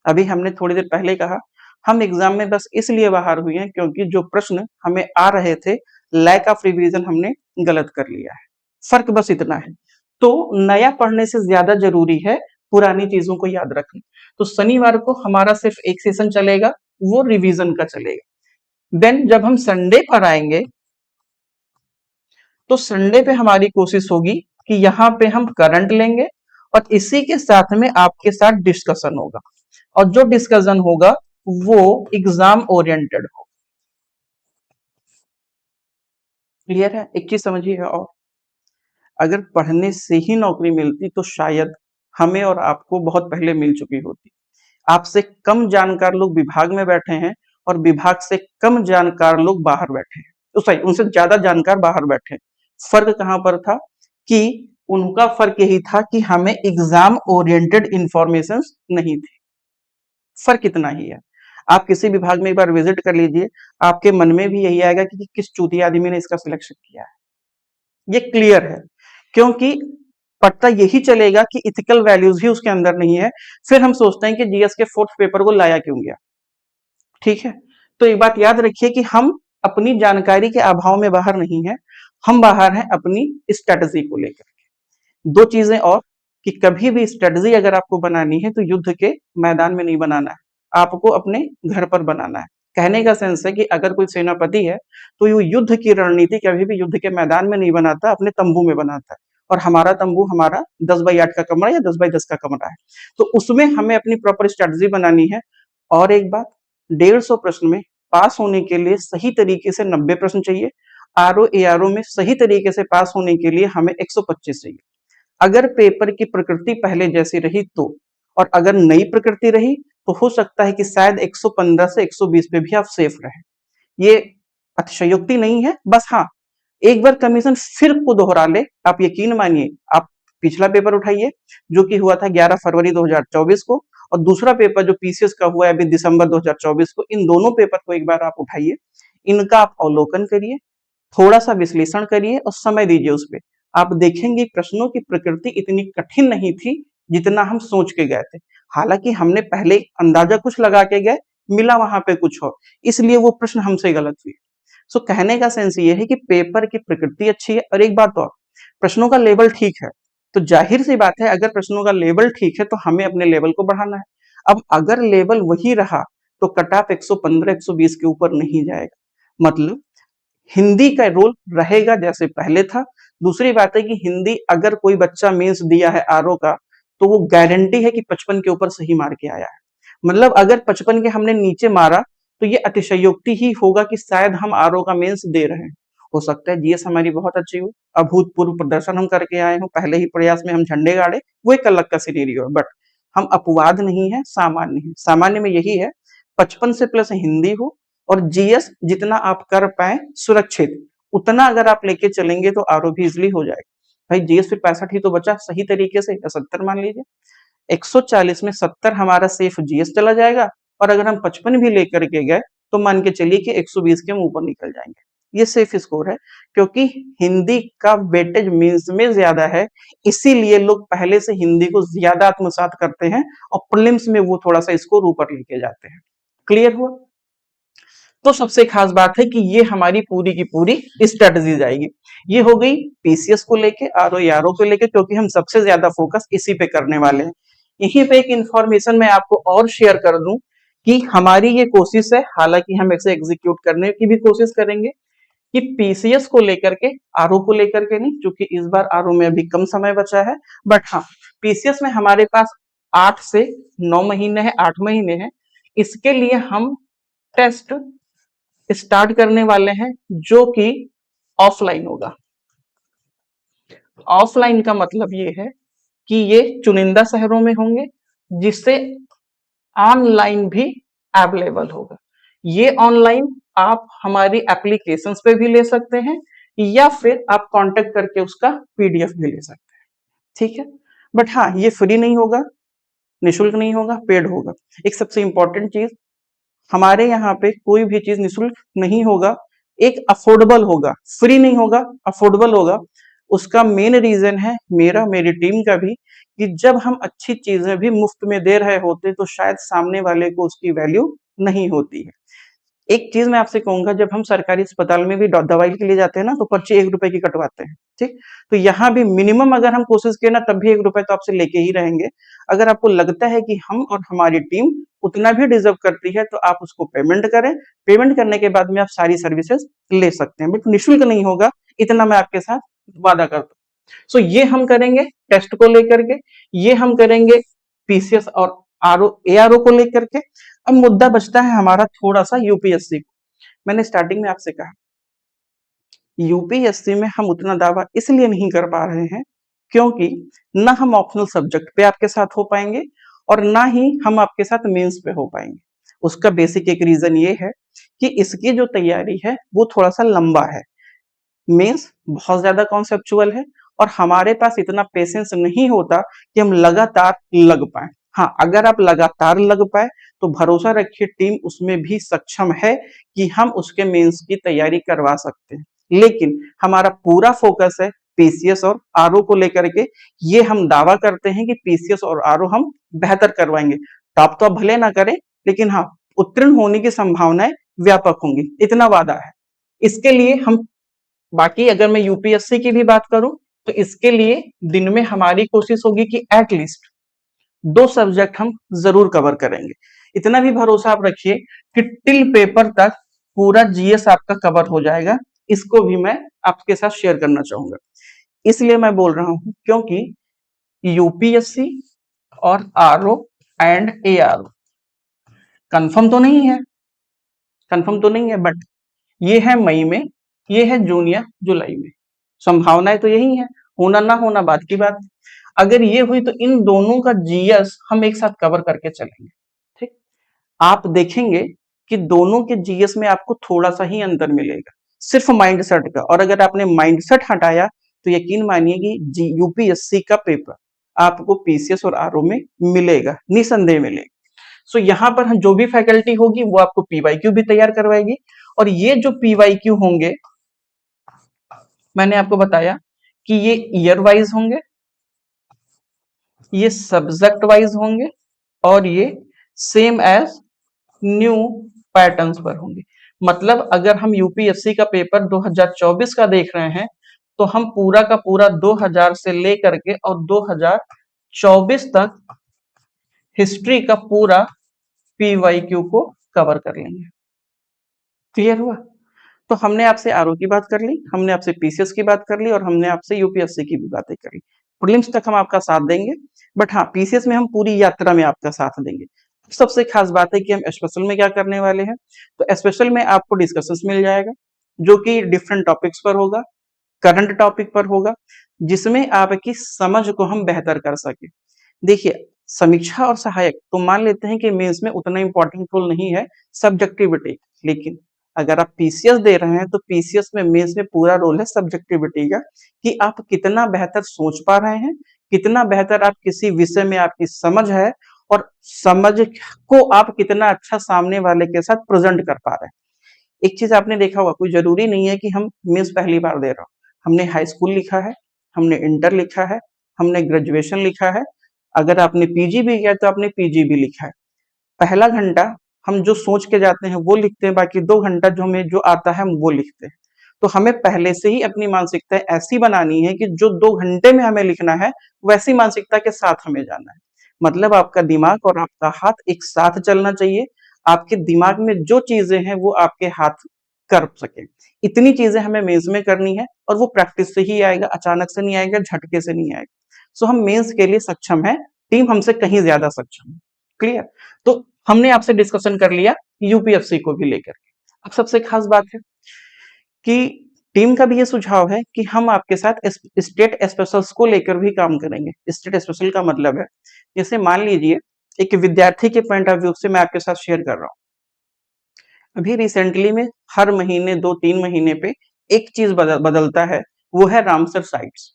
[SPEAKER 1] अभी हमने थोड़ी देर पहले कहा, हम एग्जाम में बस इसलिए बाहर हुए हैं क्योंकि जो प्रश्न हमें आ रहे थे, लैक ऑफ रिवीजन हमने गलत कर लिया है। फर्क बस इतना है। तो नया पढ़ने से ज्यादा जरूरी है पुरानी चीजों को याद रखना। तो शनिवार को हमारा सिर्फ एक सेशन चलेगा, वो रिवीजन का चलेगा। देन जब हम संडे पर आएंगे तो संडे पे हमारी कोशिश होगी कि यहाँ पे हम करंट लेंगे और इसी के साथ में आपके साथ डिस्कशन होगा, और जो डिस्कशन होगा वो एग्जाम ओरिएंटेड हो। क्लियर है? एक चीज समझिए, और अगर पढ़ने से ही नौकरी मिलती तो शायद हमें और आपको बहुत पहले मिल चुकी होती। आपसे कम जानकार लोग विभाग में बैठे हैं और विभाग से कम जानकार लोग बाहर बैठे हैं, तो सही उनसे ज्यादा जानकार बाहर बैठे हैं। फर्क कहां पर था कि उनका फर्क यही था कि हमें एग्जाम ओरिएंटेड इंफॉर्मेशन नहीं थी। फर्क इतना ही है। आप किसी विभाग में एक बार विजिट कर लीजिए, आपके मन में भी यही आएगा कि किस चूतिया आदमी ने इसका सिलेक्शन किया है। ये क्लियर है, क्योंकि पता यही चलेगा कि इथिकल वैल्यूज ही उसके अंदर नहीं है। फिर हम सोचते हैं कि जीएस के 4th पेपर को लाया क्यों गया। ठीक है, तो एक बात याद रखिए कि हम अपनी जानकारी के अभाव में बाहर नहीं है, हम बाहर हैं अपनी स्ट्रेटजी को लेकर। दो चीजें और, कि कभी भी स्ट्रेटजी अगर आपको बनानी है तो युद्ध के मैदान में नहीं बनाना है, आपको अपने घर पर बनाना है। कहने का सेंस है कि अगर कोई सेनापति है तो ये युद्ध की रणनीति कभी भी युद्ध के मैदान में नहीं बनाता, अपने तंबू में बनाता है। और हमारा तंबू हमारा 10x8 का कमरा या 10x10 का कमरा है, तो उसमें हमें अपनी प्रॉपर स्ट्रेटजी बनानी है। और एक बात, 150 प्रश्न में पास होने के लिए सही तरीके से 90 प्रश्न चाहिए। आरओ एआरओ में सही तरीके से पास होने के लिए हमें 125 चाहिए। अगर पेपर की प्रकृति पहले जैसी रही तो, और अगर नई प्रकृति रही तो हो सकता है कि शायद 115 से 120 पे भी आप सेफ रहे। ये अतिशयोक्ति नहीं है, बस हाँ, एक बार कमीशन फिर को दोहरा ले, आप यकीन मानिए। आप पिछला पेपर उठाइए जो कि हुआ था 11 फरवरी 2024 को, और दूसरा पेपर जो पीसीएस का हुआ है अभी दिसंबर 2024 को, इन दोनों पेपर को एक बार आप उठाइए, इनका आप अवलोकन करिए, थोड़ा सा विश्लेषण करिए और समय दीजिए उस पे। आप देखेंगे प्रश्नों की प्रकृति इतनी कठिन नहीं थी जितना हम सोच के गए थे। हालांकि हमने पहले अंदाजा कुछ लगा के गए, मिला वहां पे कुछ और, इसलिए वो प्रश्न हमसे गलत हुए। सो कहने का सेंस ये है कि पेपर की प्रकृति अच्छी है। और एक बात और, प्रश्नों का लेवल ठीक है, तो जाहिर सी बात है अगर प्रश्नों का लेवल ठीक है तो हमें अपने लेवल को बढ़ाना है। अब अगर लेवल वही रहा तो कट ऑफ 115 120 के ऊपर नहीं जाएगा। मतलब हिंदी का रोल रहेगा जैसे पहले था, दूसरी बात है कि हिंदी अगर कोई बच्चा मेंस दिया है आरओ का, तो वो गारंटी है कि 55 के ऊपर सही मार के आया है। मतलब अगर 55 के हमने नीचे मारा तो ये अतिशयोक्ति ही होगा कि शायद हम आरओ का मेंस दे रहे हैं। हो सकता है जीएस हमारी बहुत अच्छी हो, अभूतपूर्व प्रदर्शन हम करके आए हों, पहले ही प्रयास में हम झंडे गाड़े, वो एक अलग का सिनेरियो है। बट हम अपवाद नहीं है, सामान्य है। सामान्य में यही है 55 से प्लस हिंदी हो और जीएस जितना आप कर पाए सुरक्षित, उतना अगर आप लेके चलेंगे तो आरओ भी इजिली हो जाएगा। भाई जीएस फिर 65 ही तो बचा सही तरीके से, या 70 मान लीजिए। 140 में 70 हमारा सेफ जीएस चला जाएगा, और अगर हम 55 भी लेकर के गए तो मान के चलिए कि 120 के हम ऊपर निकल जाएंगे। ये सेफ स्कोर है, क्योंकि हिंदी का वेटेज मेंस में ज्यादा है, इसीलिए लोग पहले से हिंदी को ज्यादा आत्मसात करते हैं और प्रीलिम्स में वो थोड़ा सा स्कोर ऊपर लेके जाते हैं। क्लियर हुआ? तो सबसे खास बात है कि ये हमारी पूरी की पूरी स्ट्रेटजी जाएगी। ये हो गई पीसीएस को लेके, आरओ आरओ को लेके, क्योंकि हम सबसे ज्यादा फोकस इसी पे करने वाले हैं। यहीं पे एक इंफॉर्मेशन मैं आपको और शेयर कर दूं कि हमारी ये कोशिश है, हालांकि हम इसे एग्जीक्यूट करने की भी कोशिश करेंगे, कि पीसीएस को लेकर के, आरओ को लेकर के नहीं, क्योंकि इस बार आरओ में अभी कम समय बचा है। बट हाँ, पीसीएस में हमारे पास 8 से 9 महीने हैं, 8 महीने हैं। इसके लिए हम टेस्ट स्टार्ट करने वाले हैं, जो कि ऑफलाइन होगा। ऑफलाइन का मतलब ये है कि ये चुनिंदा शहरों में होंगे, जिससे ऑनलाइन भी अवेलेबल होगा। ये ऑनलाइन आप हमारी एप्लीकेशंस पे भी ले सकते हैं, या फिर आप कांटेक्ट करके उसका पीडीएफ भी ले सकते हैं। ठीक है, बट हाँ, ये फ्री नहीं होगा, निशुल्क नहीं होगा, पेड होगा। एक सबसे इंपॉर्टेंट चीज, हमारे यहाँ पे कोई भी चीज निशुल्क नहीं होगा, एक अफोर्डेबल होगा। फ्री नहीं होगा, अफोर्डेबल होगा। उसका मेन रीजन है मेरा, मेरी टीम का भी, कि जब हम अच्छी चीजें भी मुफ्त में दे रहे होते तो शायद सामने वाले को उसकी वैल्यू नहीं होती है। एक चीज मैं आपसे कहूंगा, जब हम सरकारी अस्पताल में भी दवाई के लिए जाते हैं ना, तो पर्ची 1 रुपए की कटवाते हैं। ठीक, तो यहाँ भी मिनिमम अगर हम कोशिश किए ना, तब भी 1 रुपए तो आपसे लेके ही रहेंगे। अगर आपको लगता है कि हम और हमारी टीम उतना भी डिजर्व करती है, तो आप उसको पेमेंट करें। पेमेंट करने के बाद में आप सारी सर्विसेज ले सकते हैं, बट निःशुल्क नहीं होगा, इतना मैं आपके साथ वादा करता हूँ। सो ये हम करेंगे टेस्ट को लेकर के, ये हम करेंगे पीसीएस और आरओ एआरओ को लेकर के। अब मुद्दा बचता है हमारा थोड़ा सा यूपीएससी। मैंने स्टार्टिंग में आपसे कहा, यूपीएससी में हम उतना दावा इसलिए नहीं कर पा रहे हैं, क्योंकि ना हम ऑप्शनल सब्जेक्ट पे आपके साथ हो पाएंगे, और ना ही हम आपके साथ मेंस पे हो पाएंगे। उसका बेसिक एक रीजन ये है कि इसकी जो तैयारी है वो थोड़ा सा लंबा है। मेंस बहुत ज्यादा कॉन्सेप्चुअल है, और हमारे पास इतना पेशेंस नहीं होता कि हम लगातार लग पाए। हाँ, अगर आप लगातार लग पाए तो भरोसा रखिए टीम उसमें भी सक्षम है कि हम उसके मेंस की तैयारी करवा सकते हैं। लेकिन हमारा पूरा फोकस है पीसीएस और आरओ को लेकर के। ये हम दावा करते हैं कि पीसीएस और आरओ हम बेहतर करवाएंगे। टॉप तो आप भले ना करें, लेकिन हाँ, उत्तीर्ण होने की संभावनाएं व्यापक होंगी, इतना वादा है। इसके लिए हम, बाकी अगर मैं यूपीएससी की भी बात करूं, तो इसके लिए दिन में हमारी कोशिश होगी कि एटलीस्ट 2 सब्जेक्ट हम जरूर कवर करेंगे। इतना भी भरोसा आप रखिए कि टिल पेपर तक पूरा जीएस आपका कवर हो जाएगा। इसको भी मैं आपके साथ शेयर करना चाहूंगा। इसलिए मैं बोल रहा हूं क्योंकि यूपीएससी और आरओ एंड एआरओ कंफर्म तो नहीं है, कंफर्म तो नहीं है, बट ये है मई में, ये है जून या जुलाई में। संभावनाएं तो यही है, होना ना होना बात की बात। अगर ये हुई तो इन दोनों का जीएस हम एक साथ कवर करके चलेंगे। ठीक, आप देखेंगे कि दोनों के जीएस में आपको थोड़ा सा ही अंतर मिलेगा, सिर्फ माइंडसेट का। और अगर आपने माइंडसेट हटाया तो यकीन मानिए कि यूपीएससी का पेपर आपको पीसीएस और आरओ में मिलेगा, निसंदेह मिलेगा। सो यहाँ पर जो भी फैकल्टी होगी वो आपको पीवाईक्यू भी तैयार करवाएगी, और ये जो पीवाईक्यू होंगे, मैंने आपको बताया कि ये ईयर वाइज होंगे, ये सब्जेक्ट वाइज होंगे, और ये सेम एज न्यू पैटर्न्स पर होंगे। मतलब अगर हम यूपीएससी का पेपर 2024 का देख रहे हैं, तो हम पूरा का पूरा 2000 से लेकर के और 2024 तक हिस्ट्री का पूरा पीवाईक्यू को कवर कर लेंगे। क्लियर हुआ? तो हमने आपसे आरओ की बात कर ली, हमने आपसे पीसीएस की बात कर ली और हमने आपसे यूपीएससी की भी बातें कर ली। प्रीलिम्स तक हम आपका साथ देंगे, बट हाँ, पीसीएस में हम पूरी यात्रा में आपका साथ देंगे। सबसे खास बात है कि हम स्पेशल में क्या करने वाले हैं, तो स्पेशल में आपको डिस्कशंस मिल जाएगा, जो कि डिफरेंट टॉपिक्स पर होगा, करंट टॉपिक पर होगा, जिसमें आपकी समझ को हम बेहतर कर सकें। देखिए, समीक्षा और सहायक तो मान लेते हैं कि मेंस में उतना इंपॉर्टेंट रोल नहीं है, सब्जेक्टिविटी। लेकिन अगर आप पीसीएस दे रहे हैं तो पीसीएस में मेंस में पूरा रोल है सब्जेक्टिविटी का, कि आप कितना बेहतर सोच पा रहे हैं, कितना बेहतर आप किसी विषय में आपकी समझ है और समझ को आप कितना अच्छा सामने वाले के साथ प्रेजेंट कर पा रहे हैं। एक चीज आपने देखा होगा, कोई जरूरी नहीं है कि हम मेंस पहली बार दे रहा हूं, हमने हाई स्कूल लिखा है, हमने इंटर लिखा है, हमने ग्रेजुएशन लिखा है, अगर आपने पीजी भी किया तो आपने पीजी भी लिखा है। पहला घंटा हम जो सोच के जाते हैं वो लिखते हैं, बाकी 2 घंटा जो हमें जो आता है हम वो लिखते हैं। तो हमें पहले से ही अपनी मानसिकता ऐसी बनानी है कि जो 2 घंटे में हमें लिखना है वैसी मानसिकता के साथ हमें जाना है। मतलब आपका दिमाग और आपका हाथ एक साथ चलना चाहिए, आपके दिमाग में जो चीजें हैं वो आपके हाथ कर सके। इतनी चीजें हमें मेंस में करनी है और वो प्रैक्टिस से ही आएगा, अचानक से नहीं आएगा, झटके से नहीं आएगा। सो हम मेंस के लिए सक्षम है, टीम हमसे कहीं ज्यादा सक्षम है। क्लियर? तो हमने आपसे डिस्कशन कर लिया यूपीएससी को भी लेकर के। अब सबसे खास बात है कि टीम का भी ये सुझाव है कि हम आपके साथ स्टेट स्पेशल्स को लेकर भी काम करेंगे। स्टेट स्पेशल का मतलब है, जैसे मान लीजिए एक विद्यार्थी के पॉइंट ऑफ व्यू से मैं आपके साथ शेयर कर रहा हूँ। अभी रिसेंटली में हर महीने 2-3 महीने पे एक चीज बदलता है, वो है रामसर साइट्स।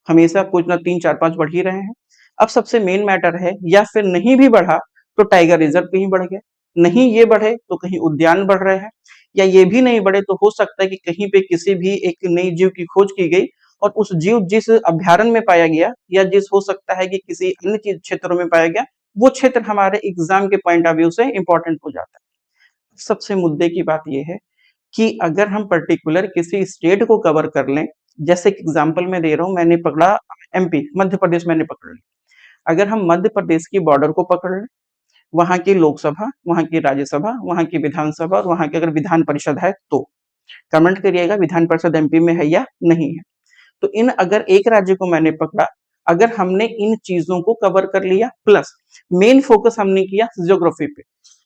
[SPEAKER 1] हमेशा कुछ ना 3-4-5 बढ़ ही रहे हैं। अब सबसे मेन मैटर है, या फिर नहीं भी बढ़ा तो टाइगर रिजर्व कहीं बढ़ गया, नहीं ये बढ़े तो कहीं उद्यान बढ़ रहे हैं, या ये भी नहीं बढ़े तो हो सकता है कि कहीं पे किसी भी एक नई जीव की खोज की गई और उस जीव जिस अभ्यारण्य में पाया गया या जिस हो सकता है कि किसी अन्य चीज क्षेत्रों में पाया गया, वो क्षेत्र हमारे एग्जाम के पॉइंट ऑफ व्यू से इंपॉर्टेंट हो जाता है। सबसे मुद्दे की बात यह है कि अगर हम पर्टिकुलर किसी स्टेट को कवर कर लें, जैसे एग्जांपल मैं दे रहा हूं, मैंने पकड़ा एमपी, मध्य प्रदेश मैंने पकड़ लिया। अगर हम मध्य प्रदेश की बॉर्डर को पकड़ लें, वहां की लोकसभा, वहां की राज्यसभा, वहां की विधानसभा और वहां की अगर विधान परिषद है तो कमेंट करिएगा विधान परिषद एमपी में है या नहीं है। तो इन अगर एक राज्य को मैंने पकड़ा, अगर हमने इन चीजों को कवर कर लिया, प्लस मेन फोकस हमने किया ज्योग्राफी पे,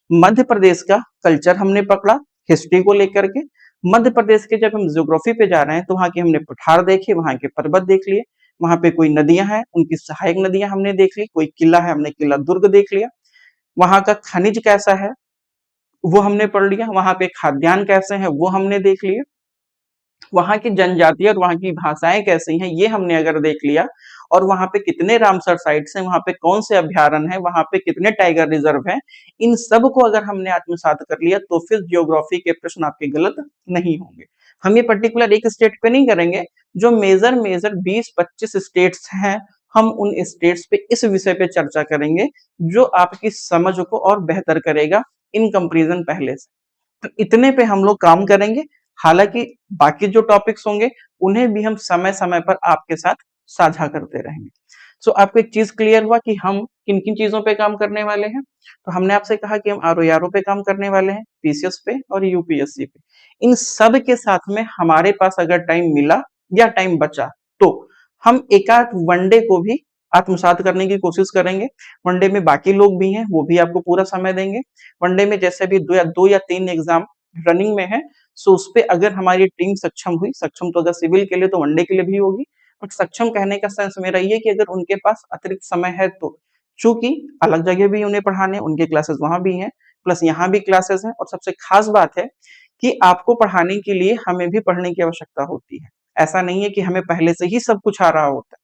[SPEAKER 1] मध्य प्रदेश का कल्चर हमने पकड़ा हिस्ट्री को लेकर के। मध्य प्रदेश के जब हम ज्योग्राफी पे जा रहे हैं तो वहां के हमने पठार देखे, वहां के पर्वत देख लिए, वहां पे कोई नदियां हैं उनकी सहायक नदियां हमने देख ली, कोई किला है हमने किला दुर्ग देख लिया, वहां का खनिज कैसा है वो हमने पढ़ लिया, वहां पे खाद्यान्न कैसे हैं वो हमने देख लिया, वहां की जनजाति और वहां की भाषाएं कैसी हैं ये हमने अगर देख लिया, और वहां पे कितने रामसर साइट्स हैं, वहां पे कौन से अभ्यारण्य हैं, वहां पे कितने टाइगर रिजर्व हैं, इन सब को अगर हमने आत्मसात कर लिया तो फिर ज्योग्राफी के प्रश्न आपके गलत नहीं होंगे। हम ये पर्टिकुलर एक स्टेट पे नहीं करेंगे, जो मेजर मेजर 20-25 स्टेट्स हैं, हम उन स्टेट्स पे इस विषय पे चर्चा करेंगे जो आपकी समझ को और बेहतर करेगा इन कंपेरिजन पहले से। तो इतने पे हम लोग काम करेंगे। हालांकि बाकी जो टॉपिक्स होंगे उन्हें भी हम समय समय पर आपके साथ साझा करते रहेंगे। सो आपको एक चीज क्लियर हुआ कि हम किन किन चीजों पे काम करने वाले हैं। तो हमने आपसे कहा कि हम आरओ पे काम करने वाले हैं, पीसीएस पे और यूपीएससी पे। इन सब के साथ में हमारे पास अगर टाइम मिला या टाइम बचा तो हम एकाध वनडे को भी आत्मसात करने की कोशिश करेंगे। वनडे में बाकी लोग भी हैं, वो भी आपको पूरा समय देंगे। वनडे में जैसे भी 2 या 3 एग्जाम रनिंग में है, सो उस पे अगर हमारी टीम सक्षम हुई, सक्षम तो अगर सिविल के लिए तो वनडे के लिए भी होगी, बट सक्षम कहने का सेंस मेरा ये कि अगर उनके पास अतिरिक्त समय है तो, चूंकि अलग जगह भी उन्हें पढ़ाने, उनके क्लासेस वहां भी हैं, प्लस यहाँ भी क्लासेस हैं, और सबसे खास बात है कि आपको पढ़ाने के लिए हमें भी पढ़ने की आवश्यकता होती है। ऐसा नहीं है कि हमें पहले से ही सब कुछ आ रहा होता है।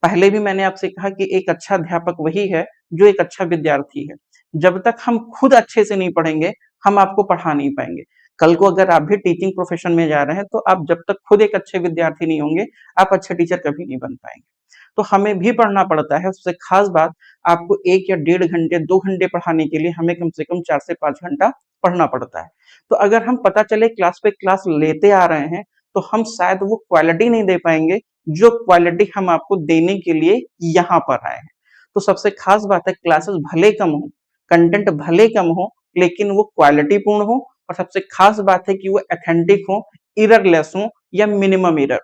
[SPEAKER 1] पहले भी मैंने आपसे कहा कि एक अच्छा अध्यापक वही है जो एक अच्छा विद्यार्थी है। जब तक हम खुद अच्छे से नहीं पढ़ेंगे, हम आपको पढ़ा नहीं पाएंगे। कल को अगर आप भी टीचिंग प्रोफेशन में जा रहे हैं तो आप जब तक खुद एक अच्छे विद्यार्थी नहीं होंगे, आप अच्छे टीचर कभी नहीं बन पाएंगे। तो हमें भी पढ़ना पड़ता है। सबसे खास बात, आपको 1 या 1.5 घंटे 2 घंटे पढ़ाने के लिए हमें कम से कम 4 से 5 घंटा पढ़ना पड़ता है। तो अगर हम पता चले क्लास पे क्लास लेते आ रहे हैं तो हम शायद वो क्वालिटी नहीं दे पाएंगे जो क्वालिटी हम आपको देने के लिए यहाँ पर आए हैं। तो सबसे खास बात है, क्लासेस भले कम हो, कंटेंट भले कम हो, लेकिन वो क्वालिटी पूर्ण हो और सबसे खास बात है कि वो ऑथेंटिक हो, एररलेस हो या मिनिमम एरर।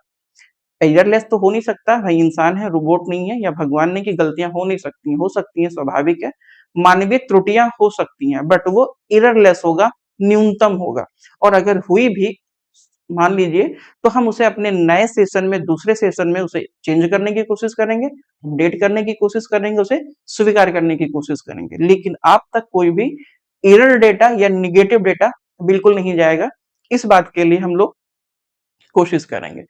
[SPEAKER 1] एररलेस तो हो नहीं सकता, भाई इंसान है, रोबोट नहीं है, या भगवान नहीं की गलतियां हो सकती हैं, स्वाभाविक है। मानवीय त्रुटियां हो सकती हैं, बट वो एररलेस होगा, न्यूनतम होगा। और अगर हुई भी, मान लीजिए, तो हम उसे अपने नए सेशन में, दूसरे सेशन में उसे चेंज करने की कोशिश करेंगे, अपडेट करने की कोशिश करेंगे, उसे स्वीकार करने की कोशिश करेंगे। लेकिन आप तक कोई भी एरर डेटा या निगेटिव डेटा बिल्कुल नहीं जाएगा। इस बात के लिए हम लोग कोशिश करेंगे।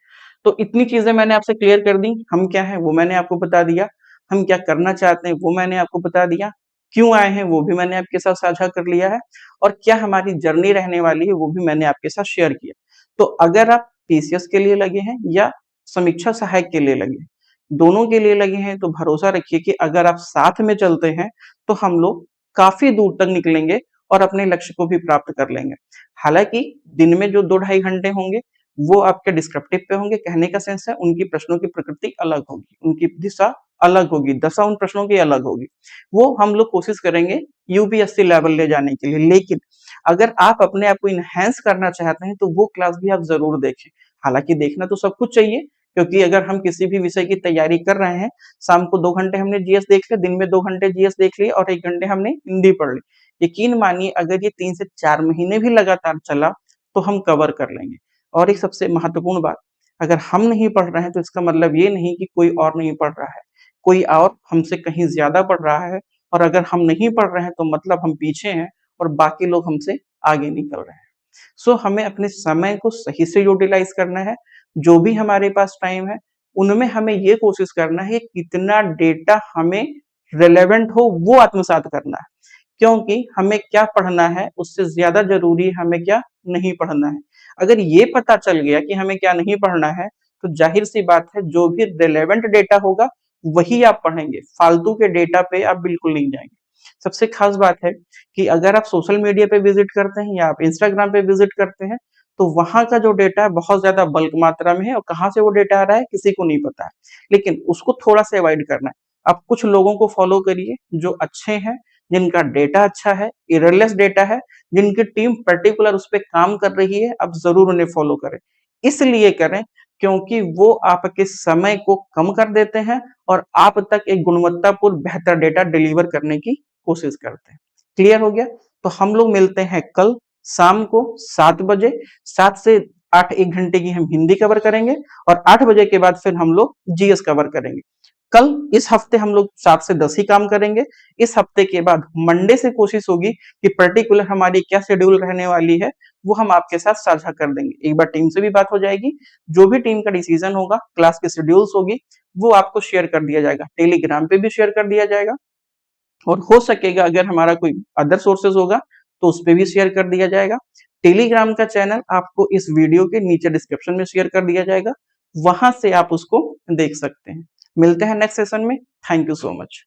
[SPEAKER 1] तो इतनी चीजें मैंने आपसे क्लियर कर दी। हम क्या है वो मैंने आपको बता दिया, हम क्या करना चाहते हैं वो मैंने आपको बता दिया, क्यों आए हैं वो भी मैंने आपके साथ साझा कर लिया है, और क्या हमारी जर्नी रहने वाली है वो भी मैंने आपके साथ शेयर किया। तो अगर आप पीसीएस के लिए लगे हैं या समीक्षा सहायक के लिए लगे हैं, दोनों के लिए लगे हैं, तो भरोसा रखिए कि अगर आप साथ में चलते हैं तो हम लोग काफी दूर तक निकलेंगे और अपने लक्ष्य को भी प्राप्त कर लेंगे। हालांकि दिन में जो 2 ढाई घंटे होंगे वो आपके डिस्क्रिप्टिव पे होंगे, कहने का सेंस है उनकी प्रश्नों की प्रकृति अलग होगी, उनकी दिशा अलग होगी, दशा उन प्रश्नों की अलग होगी। वो हम लोग कोशिश करेंगे यूपीएससी लेवल ले जाने के लिए। लेकिन अगर आप अपने आप को इनहेंस करना चाहते हैं तो वो क्लास भी आप जरूर देखें। हालांकि देखना तो सब कुछ चाहिए, क्योंकि अगर हम किसी भी विषय की तैयारी कर रहे हैं, शाम को 2 घंटे हमने जीएस देख लिया, दिन में 2 घंटे जीएस देख लिए और 1 घंटे हमने हिंदी पढ़ ली, यकीन मानिए अगर ये 3 से 4 महीने भी लगातार चला तो हम कवर कर लेंगे। और एक सबसे महत्वपूर्ण बात, अगर हम नहीं पढ़ रहे हैं तो इसका मतलब ये नहीं कि कोई और नहीं पढ़ रहा है, कोई और हमसे कहीं ज्यादा पढ़ रहा है। और अगर हम नहीं पढ़ रहे हैं तो मतलब हम पीछे हैं और बाकी लोग हमसे आगे निकल रहे हैं। सो हमें अपने समय को सही से यूटिलाइज करना है। जो भी हमारे पास टाइम है उनमें हमें ये कोशिश करना है कि कितना डेटा हमें रिलेवेंट हो वो आत्मसात करना है। क्योंकि हमें क्या पढ़ना है उससे ज्यादा जरूरी हमें क्या नहीं पढ़ना है। अगर ये पता चल गया कि हमें क्या नहीं पढ़ना है, तो जाहिर सी बात है जो भी रिलेवेंट डेटा होगा वही आप पढ़ेंगे, फालतू के डेटा पे आप बिल्कुल नहीं जाएंगे। सबसे खास बात है कि अगर आप सोशल मीडिया पे विजिट करते हैं या आप इंस्टाग्राम पे विजिट करते हैं, तो वहां का जो डेटा है बहुत ज्यादा बल्क मात्रा में है, और कहाँ से वो डेटा आ रहा है किसी को नहीं पता है। लेकिन उसको थोड़ा सा अवॉइड करना है। आप कुछ लोगों को फॉलो करिए जो अच्छे हैं, जिनका डेटा अच्छा है, एररलेस डेटा है, जिनकी टीम पर्टिकुलर उस पर काम कर रही है, आप जरूर उन्हें फॉलो करें। इसलिए करें क्योंकि वो आपके समय को कम कर देते हैं और आप तक एक गुणवत्तापूर्ण बेहतर डेटा डिलीवर करने की कोशिश करते हैं। क्लियर हो गया? तो हम लोग मिलते हैं कल शाम को 7 बजे। 7 से 8 1 घंटे की हम हिंदी कवर करेंगे और 8 बजे के बाद फिर हम लोग जीएस कवर करेंगे। कल इस हफ्ते हम लोग 7 से 10 ही काम करेंगे। इस हफ्ते के बाद मंडे से कोशिश होगी कि पर्टिकुलर हमारी क्या शेड्यूल रहने वाली है वो हम आपके साथ साझा कर देंगे। एक बार टीम से भी बात हो जाएगी, जो भी टीम का डिसीजन होगा, क्लास की शेड्यूल्स होगी, वो आपको शेयर कर दिया जाएगा, टेलीग्राम पे भी शेयर कर दिया जाएगा। और हो सकेगा अगर हमारा कोई अदर सोर्सेज होगा तो उस पर भी शेयर कर दिया जाएगा। टेलीग्राम का चैनल आपको इस वीडियो के नीचे डिस्क्रिप्शन में शेयर कर दिया जाएगा, वहां से आप उसको देख सकते हैं। मिलते हैं नेक्स्ट सेशन में। Thank you so much.